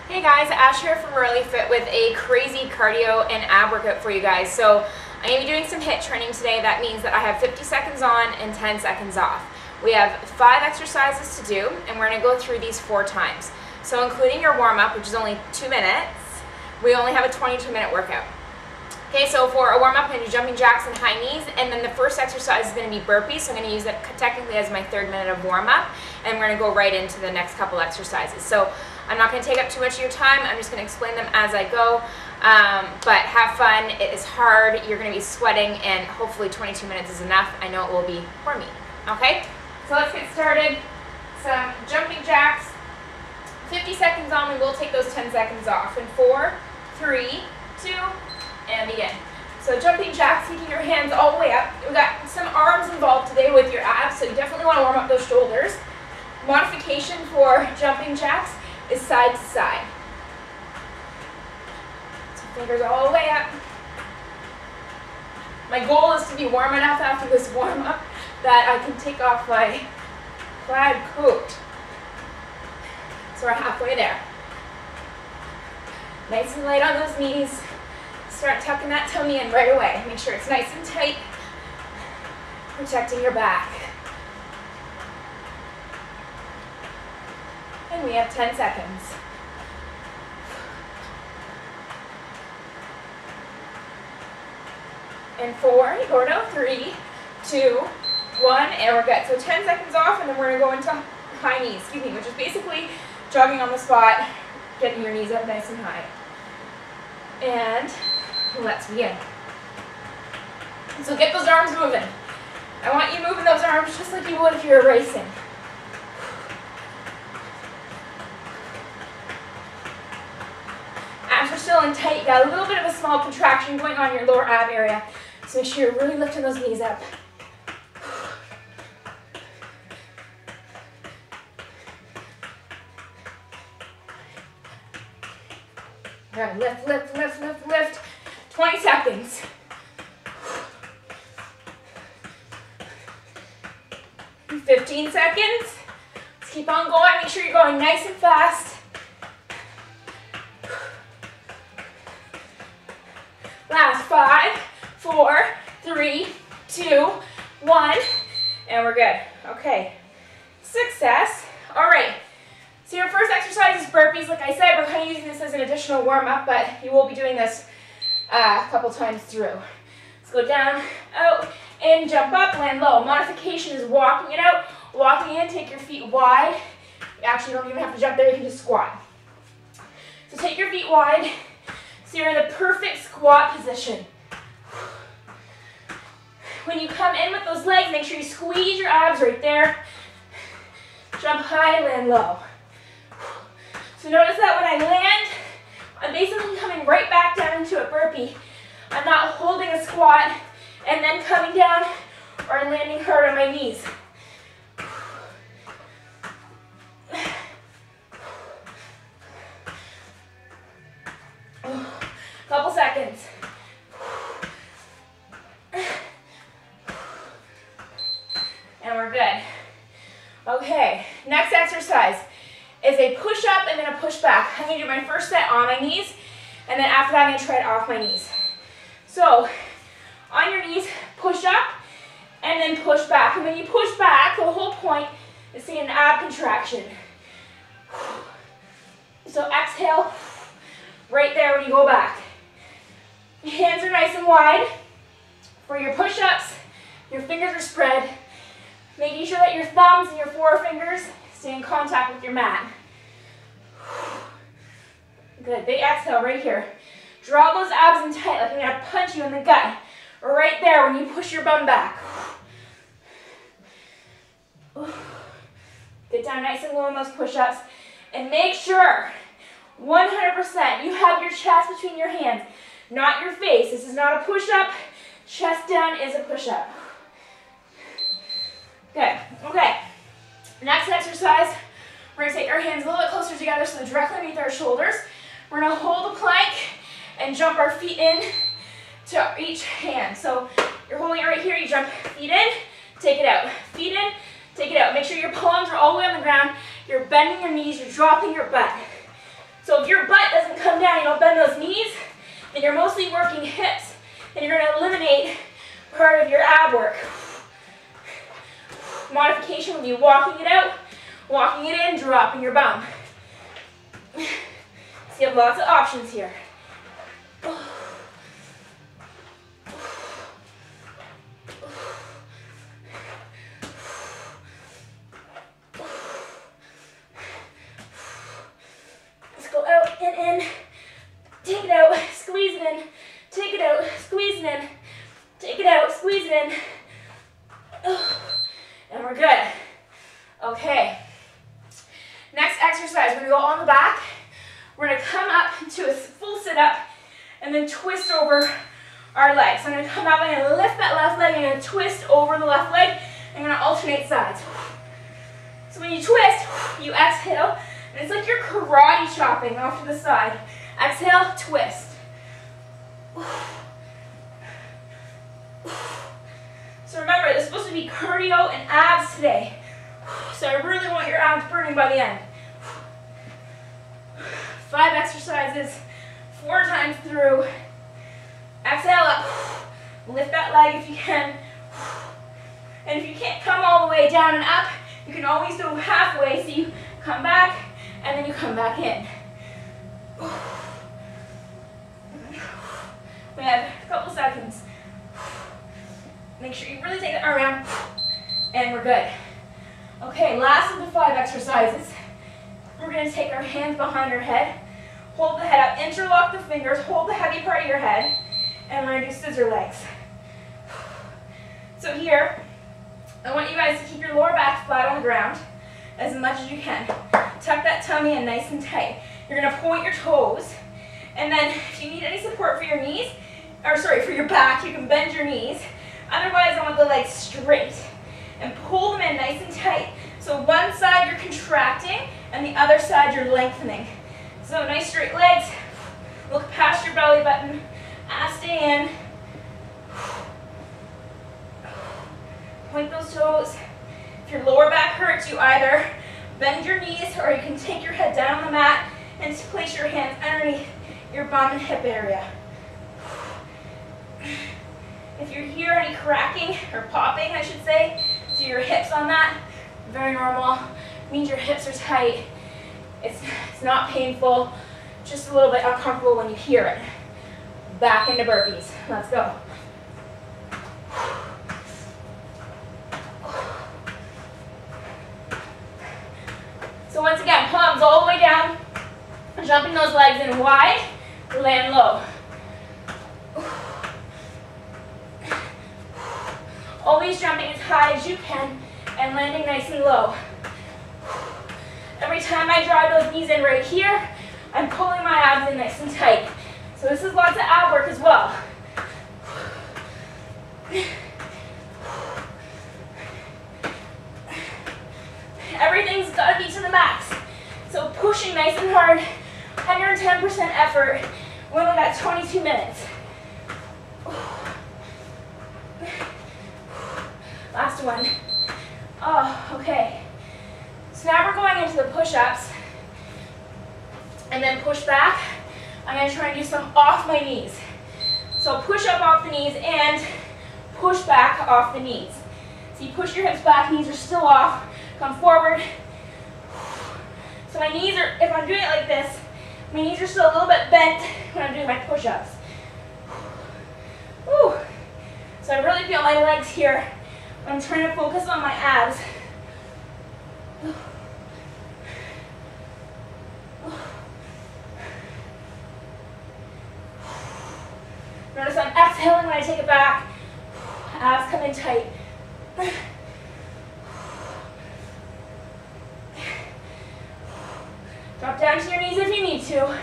Hey guys, Ash here from Really Fit with a crazy cardio and ab workout for you guys. So I'm going to be doing some HIIT training today. That means that I have 50 seconds on and 10 seconds off. We have 5 exercises to do and we're going to go through these 4 times. So including your warm-up, which is only 2 minutes, we only have a 22-minute workout. Okay, so for a warm-up, I'm going to do jumping jacks and high knees, and then the first exercise is going to be burpees, so I'm going to use that technically as my 3rd minute of warm-up, and we're going to go right into the next couple exercises. So I'm not going to take up too much of your time, I'm just going to explain them as I go, but have fun. It is hard, you're going to be sweating, and hopefully 22 minutes is enough. I know it will be for me. Okay, so let's get started. Some jumping jacks, 50 seconds on, we will take those 10 seconds off, in 4, 3, 2, and begin. So jumping jacks, taking your hands all the way up. We've got some arms involved today with your abs, so you definitely want to warm up those shoulders. Modification for jumping jacks is side to side. So fingers all the way up. My goal is to be warm enough after this warm up that I can take off my plaid coat. So we're halfway there. Nice and light on those knees. Start tucking that tummy in right away. Make sure it's nice and tight, protecting your back. And we have 10 seconds. And 4, you go down 3, 2, 1, and we're good. So 10 seconds off, and then we're going to go into high knees, which is basically jogging on the spot, getting your knees up nice and high. And let's begin. So get those arms moving. I want you moving those arms just like you would if you were racing. Abs are still in tight. You got a little bit of a small contraction going on in your lower ab area. So make sure you're really lifting those knees up. All right, lift, lift, lift, lift, lift. 20 seconds. And 15 seconds. Let's keep on going. Make sure you're going nice and fast. Last 5, 4, 3, 2, 1, and we're good. Okay, success. All right. So your first exercise is burpees. Like I said, we're kind of using this as an additional warm-up, but you will be doing this a couple times through. Let's go down, out, in, jump up, land low. Modification is walking it out, walking in, take your feet wide. You actually don't even have to jump there, you can just squat. So take your feet wide, so you're in the perfect squat position. When you come in with those legs, make sure you squeeze your abs right there. Jump high, land low. So notice that when I land, I'm basically coming right back down into a burpee. I'm not holding a squat and then coming down or landing hard on my knees. Couple seconds. And we're good. Okay, next exercise is a push-up and then a push-back. I'm going to do my first set on my knees, and then after that I'm going to try it off my knees. So, on your knees, push up, and then push back. And when you push back, the whole point is to get an ab contraction. So exhale, right there when you go back. Hands are nice and wide. For your push-ups, your fingers are spread, making sure that your thumbs and your forefingers stay in contact with your mat. Good, big exhale right here. Draw those abs in tight, like I'm gonna punch you in the gut. Right there when you push your bum back. Get down nice and low on those push-ups. And make sure, 100%, you have your chest between your hands, not your face. This is not a push-up. Chest down is a push-up. Good, okay. Next exercise, we're going to take our hands a little bit closer together so they're directly underneath our shoulders. We're going to hold the plank and jump our feet in to each hand. So you're holding it right here, you jump feet in, take it out. Feet in, take it out. Make sure your palms are all the way on the ground. You're bending your knees, you're dropping your butt. So if your butt doesn't come down, you don't bend those knees, and you're mostly working hips, and you're going to eliminate part of your ab work. Modification would be walking it out, walking it in, dropping your bum. So you have lots of options here. Let's go out and in. Take it out, squeeze it in. Take it out, squeeze it in. Take it out, squeeze it in. And we're good. Okay. Next exercise, we're going to go on the back. We're going to come up to a full sit-up and then twist over our legs. So I'm going to come up, I'm going to lift that left leg, I'm going to twist over the left leg, I'm going to alternate sides. So when you twist, you exhale, and it's like you're karate chopping off to the side. Exhale, twist. So remember, this is supposed to be cardio and abs today. So I really want your abs burning by the end. 5 exercises, 4 times through. Exhale up. Lift that leg if you can. And if you can't come all the way down and up, you can always go halfway. So you come back and then you come back in. We have a couple seconds. Make sure you really take the arm around, and we're good. Okay, last of the 5 exercises. We're going to take our hands behind our head, hold the head up, interlock the fingers, hold the heavy part of your head, and we're going to do scissor legs. So here, I want you guys to keep your lower back flat on the ground as much as you can. Tuck that tummy in nice and tight. You're going to point your toes, and then if you need any support for your knees, or sorry, for your back, you can bend your knees. Otherwise, I want the legs straight and pull them in nice and tight. So one side you're contracting and the other side you're lengthening. So nice straight legs. Look past your belly button. Stay in. Point those toes. If your lower back hurts, you either bend your knees or you can take your head down on the mat and place your hands underneath your bum and hip area. If you hear any cracking or popping, I should say, to your hips on that, very normal. It means your hips are tight. It's not painful, just a little bit uncomfortable when you hear it. Back into burpees. Let's go. So once again, palms all the way down, jumping those legs in wide, land low. Always jumping as high as you can and landing nice and low. Every time I drive those knees in right here, I'm pulling my abs in nice and tight. So this is lots of ab work as well. Everything's got to be to the max. So pushing nice and hard, 110% effort. We only got 22 minutes. Last one. Oh, okay. So now we're going into the push-ups. And then push back. I'm going to try and do some off my knees. So push up off the knees and push back off the knees. So you push your hips back, knees are still off. Come forward. So my knees are, if I'm doing it like this, my knees are still a little bit bent when I'm doing my push-ups. Woo. So I really feel my legs here. I'm trying to focus on my abs. Notice I'm exhaling when I take it back. Abs come in tight. Drop down to your knees if you need to.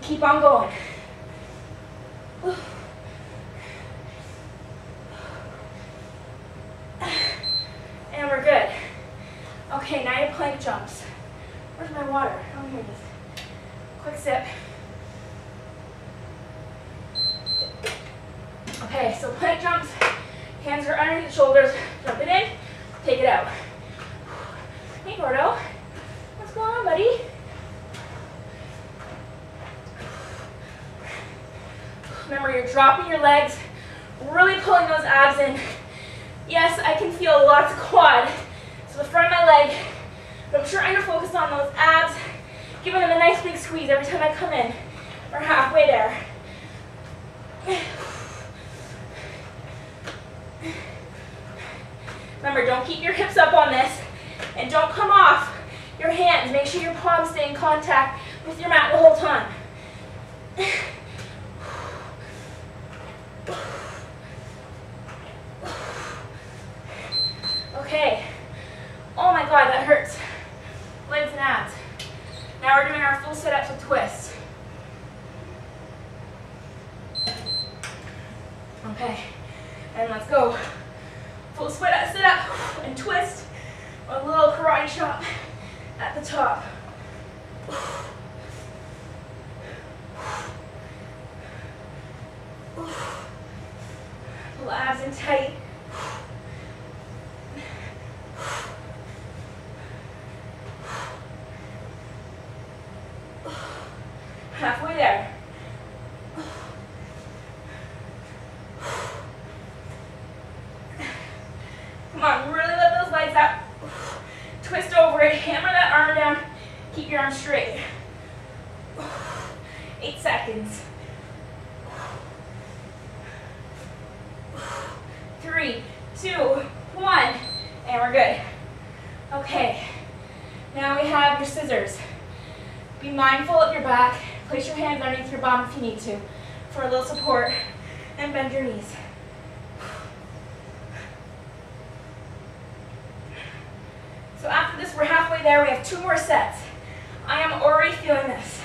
Keep on going. And we're good. Okay, now your plank jumps. Where's my water? Oh, here it is. Quick sip. Okay, so plank jumps. Hands are underneath the shoulders. Jump it in. Take it out. Hey, Gordo. What's going on, buddy? Remember, you're dropping your legs, really pulling those abs in. Yes, I can feel lots of quad, so the front of my leg, but I'm trying to focus on those abs, giving them a nice big squeeze every time I come in. We're halfway there. Remember, don't keep your hips up on this, and don't come off your hands. Make sure your palms stay in contact with your mat the whole time. Okay. Oh my God, that hurts. Legs and abs. Now we're doing our full sit-ups with twists. Okay, and let's go. Full sit-up and twist. A little karate chop at the top. Pull abs in tight. Halfway there. Come on, really lift those legs up. Twist over it, hammer that arm down. Keep your arm straight. 8 seconds. 3, 2, 1, and we're good. Okay, now we have your scissors. Be mindful of your back. Place your hands underneath your bum if you need to for a little support, and bend your knees. So after this, we're halfway there. We have 2 more sets. I am already feeling this.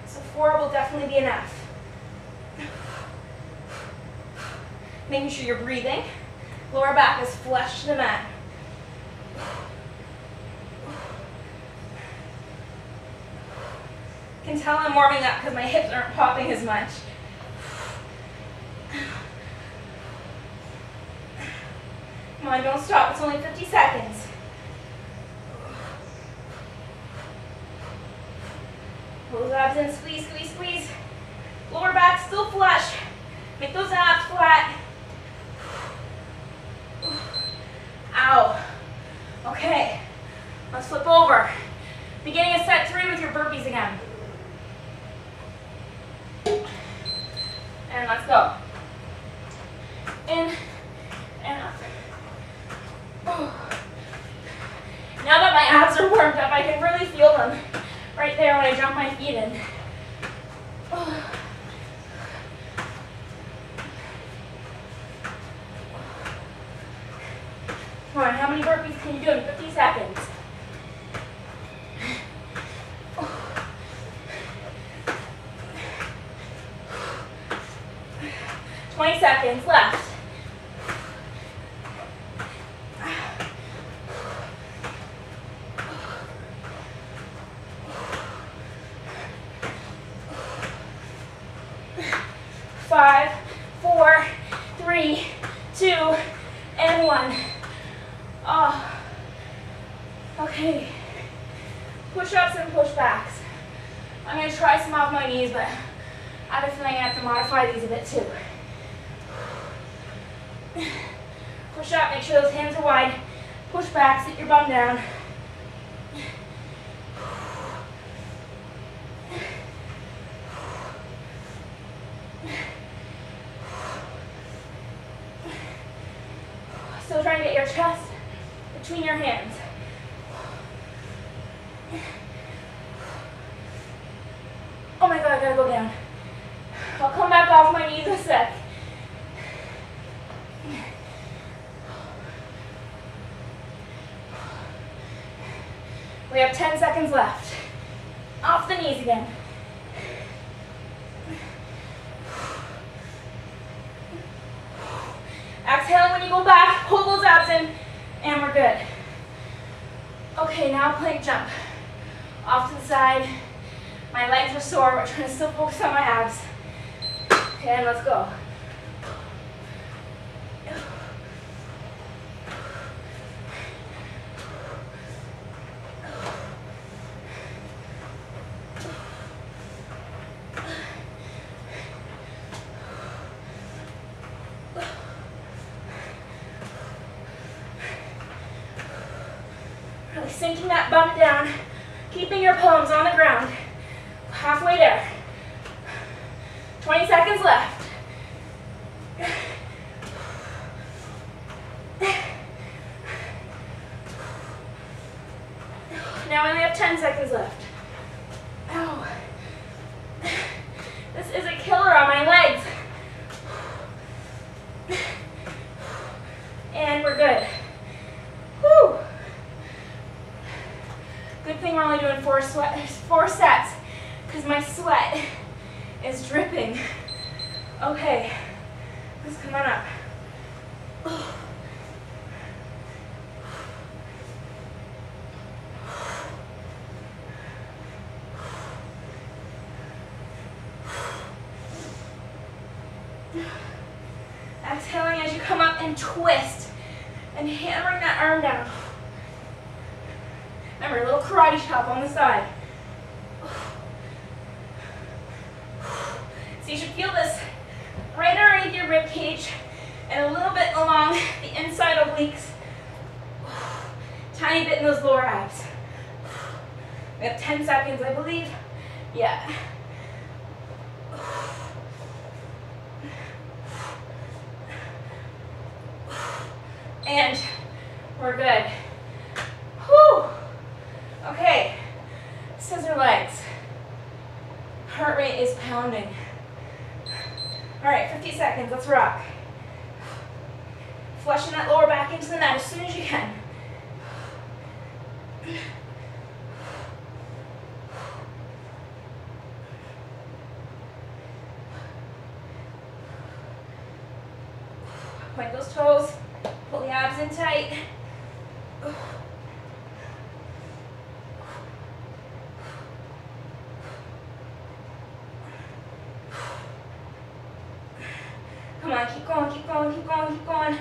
So 4 will definitely be enough. Making sure you're breathing. Lower back is flush to the mat. I can tell I'm warming up because my hips aren't popping as much. Come on, don't stop. It's only 50 seconds. Pull those abs in, squeeze, squeeze, squeeze. Lower back still flush. Make those abs flat. Ow. Okay, let's flip over. Beginning of set 3 with your burpees again. And let's go. In and up. Now that my abs are warmed up, I can really feel them right there when I jump my feet in. Come on, how many burpees can you do in 50 seconds? Seconds left. Five, 4, 3, 2, and 1. Oh. Okay. Push-ups and push-backs. I'm going to try some off my knees, but I have a feeling I have to modify these a bit too. Push up, make sure those hands are wide. Push back, sit your bum down. Still trying to get your chest between your hands. Oh my God, I gotta go down. I'll come back off my knees in a sec. We have 10 seconds left. Off the knees again. Exhale when you go back, pull those abs in, and we're good. Okay, now plank jump. Off to the side. My legs are sore, but trying to still focus on my abs. Okay, and let's go. sinking that bum down, keeping your palms on the ground. Halfway there. 20 seconds left. Now we only have 10 seconds left. Ow. This is a killer on my legs. And we're good. Whew. Good thing we're only doing four sets because my sweat is dripping. Okay, let's come on up. Exhaling as you come up and twist and hammering that arm down. Remember, a little karate chop on the side. So you should feel this right underneath your rib cage and a little bit along the inside obliques. Tiny bit in those lower abs. We have 10 seconds, I believe. Yeah. And we're good. Whew. Okay, scissor legs. Heart rate is pounding. All right, 50 seconds, let's rock. Flushing that lower back into the mat as soon as you can. Point those toes, pull the abs in tight. Come on, keep going, keep going, keep going, keep going.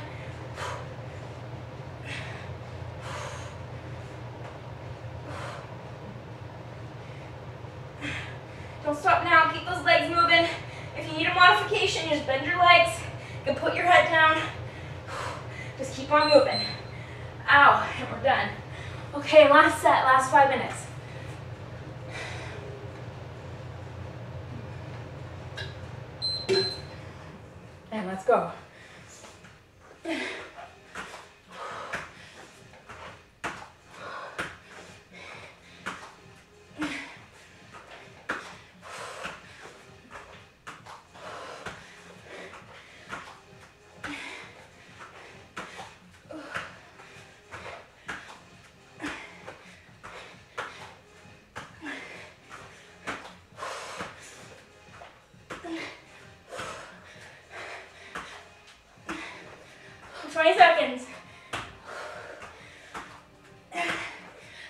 Don't stop now, keep those legs moving. If you need a modification, just bend your legs. You can put your head down. Just keep on moving. Ow, and we're done. Okay, last set, last 5 minutes. And let's go.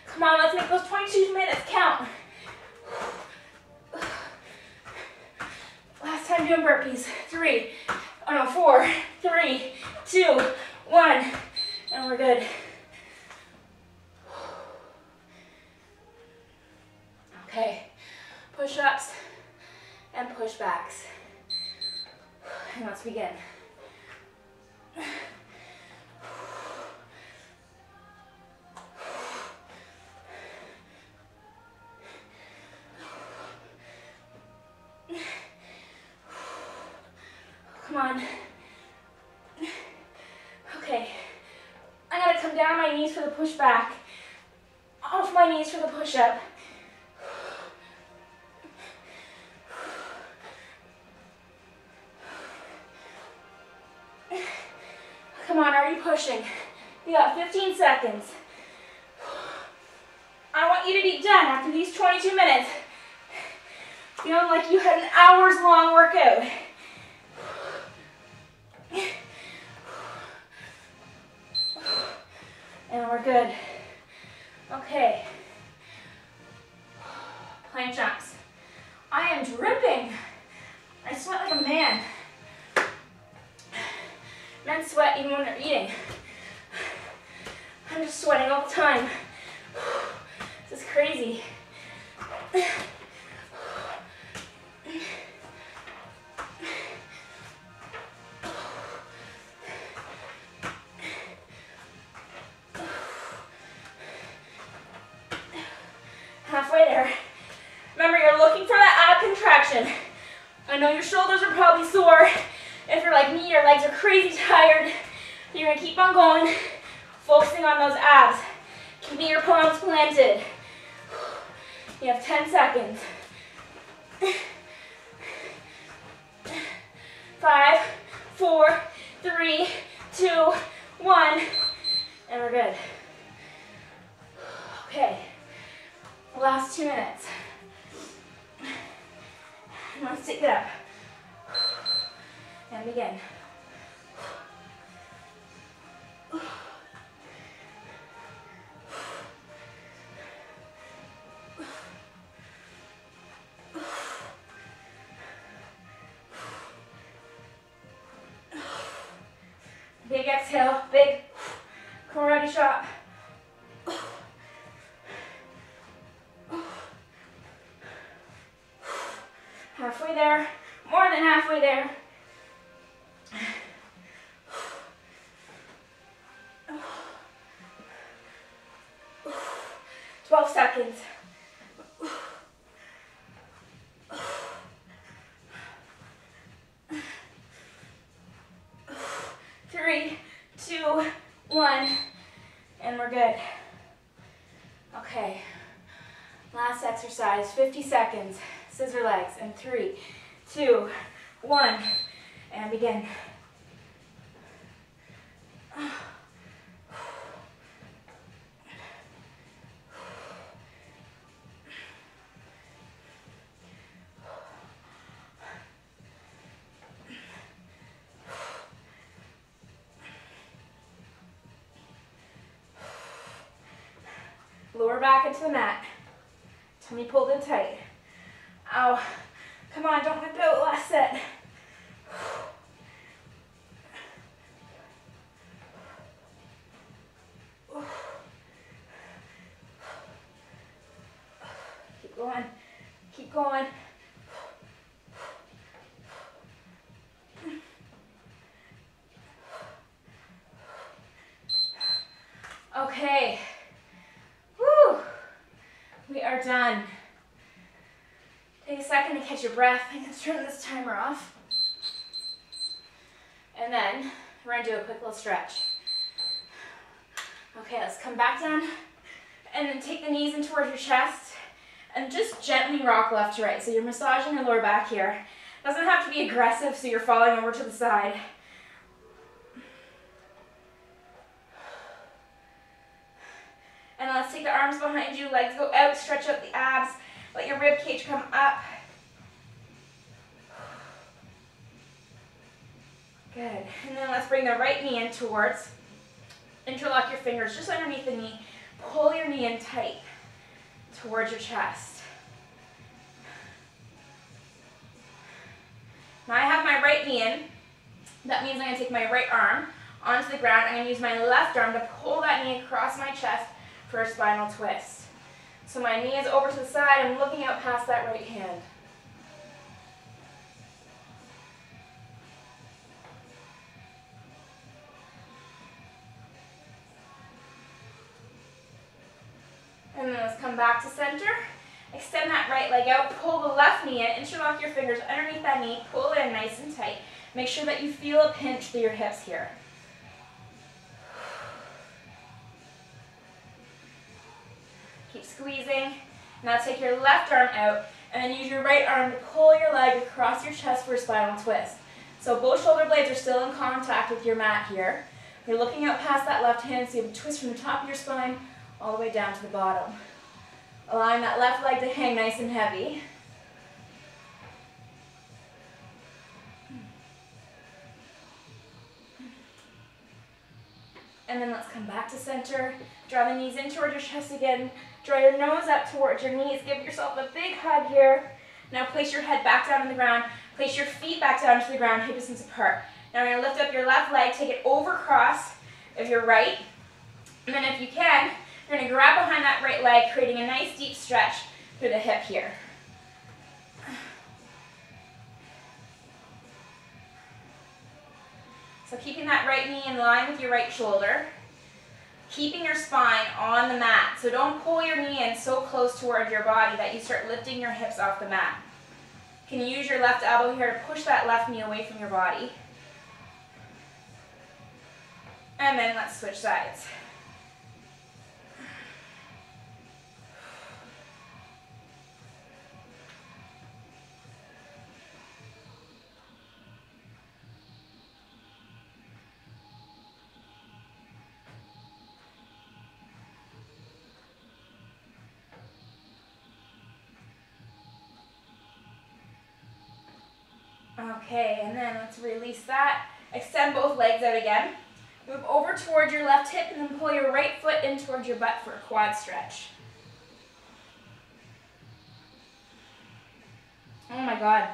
Come on, let's make those 22 minutes count. Last time doing burpees. 4, 3, 2, 1, and we're good. Okay, push-ups and push-backs. And let's begin. Come on. Okay. I gotta come down my knees for the push back. Off my knees for the push up. Come on, are you pushing? You got 15 seconds. I want you to be done after these 22 minutes. Feeling like you had an hours long workout. And we're good. Okay. Plank jumps. I am dripping. I sweat like a man. Men sweat even when they're eating. I'm just sweating all the time. This is crazy. there. Remember, you're looking for that ab contraction. I know your shoulders are probably sore. If you're like me, your legs are crazy tired. You're gonna keep on going, focusing on those abs. Keeping your palms planted. You have 10 seconds. 5, 4, 3, 2, 1, and we're good. Okay, last 2 minutes. Let's take it up. And begin. Big exhale, big karate chop. Halfway there, more than halfway there. 12 seconds. 3, 2, 1, and we're good. Okay, last exercise, 50 seconds, scissor legs, and 3, 2, 1, and begin. Lower back into the mat. Tummy pulled in tight. Ow. Come on, don't whip out last set. Keep going. Keep going. Okay. Woo! We are done. Take a second to catch your breath. I'm going to turn this timer off. And then we're going to do a quick little stretch. Okay, let's come back down and then take the knees in towards your chest and just gently rock left to right. So you're massaging your lower back here. Doesn't have to be aggressive so you're falling over to the side. And let's take the arms behind you, legs go out, stretch out the abs, let your rib cage come up. Good. And then let's bring the right knee in towards, interlock your fingers just underneath the knee, pull your knee in tight towards your chest. Now I have my right knee in. That means I'm going to take my right arm onto the ground. I'm going to use my left arm to pull that knee across my chest for a spinal twist. So my knee is over to the side, I'm looking out past that right hand. And then let's come back to center. Extend that right leg out, pull the left knee in, interlock your fingers underneath that knee, pull it in nice and tight. Make sure that you feel a pinch through your hips here. Keep squeezing. Now take your left arm out and then use your right arm to pull your leg across your chest for a spinal twist. So both shoulder blades are still in contact with your mat here. You're looking out past that left hand so you have a twist from the top of your spine all the way down to the bottom. Allowing that left leg to hang nice and heavy. And then let's come back to center. Draw the knees in towards your chest again. Draw your nose up towards your knees. Give yourself a big hug here. Now place your head back down on the ground. Place your feet back down to the ground, hip distance apart. Now we're going to lift up your left leg, take it over cross of your right. And then if you can, you're going to grab behind that right leg, creating a nice deep stretch through the hip here. So keeping that right knee in line with your right shoulder. keeping your spine on the mat. So don't pull your knee in so close toward your body that you start lifting your hips off the mat. You can use your left elbow here to push that left knee away from your body. And then let's switch sides. Okay, and then let's release that. Extend both legs out again. Move over towards your left hip and then pull your right foot in towards your butt for a quad stretch. Oh my God,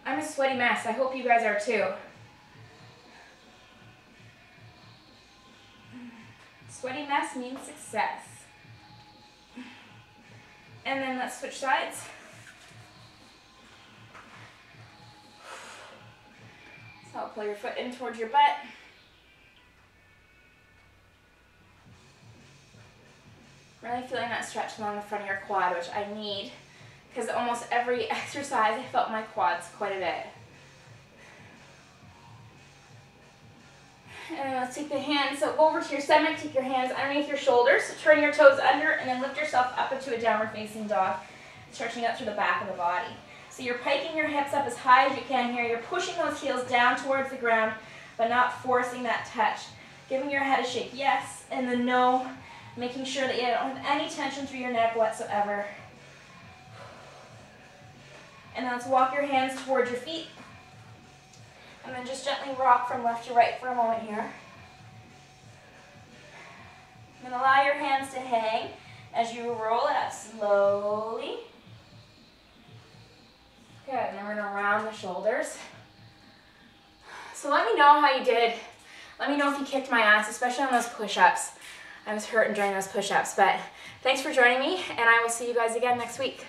I'm a sweaty mess. I hope you guys are too. Sweaty mess means success. And then let's switch sides. So pull your foot in towards your butt. Really feeling that stretch along the front of your quad, which I need, because almost every exercise I felt my quads quite a bit. And then let's take the hands, so go over to your stomach, take your hands underneath your shoulders, so turn your toes under, and then lift yourself up into a downward facing dog, stretching out through the back of the body. So you're piking your hips up as high as you can here. You're pushing those heels down towards the ground, but not forcing that touch. Giving your head a shake yes, and then no. Making sure that you don't have any tension through your neck whatsoever. And then let's walk your hands towards your feet. And then just gently rock from left to right for a moment here. And then allow your hands to hang as you roll it up slowly. Good, and then we're going to round the shoulders. So let me know how you did. Let me know if you kicked my ass, especially on those push-ups. I was hurting during those push-ups, but thanks for joining me, and I will see you guys again next week.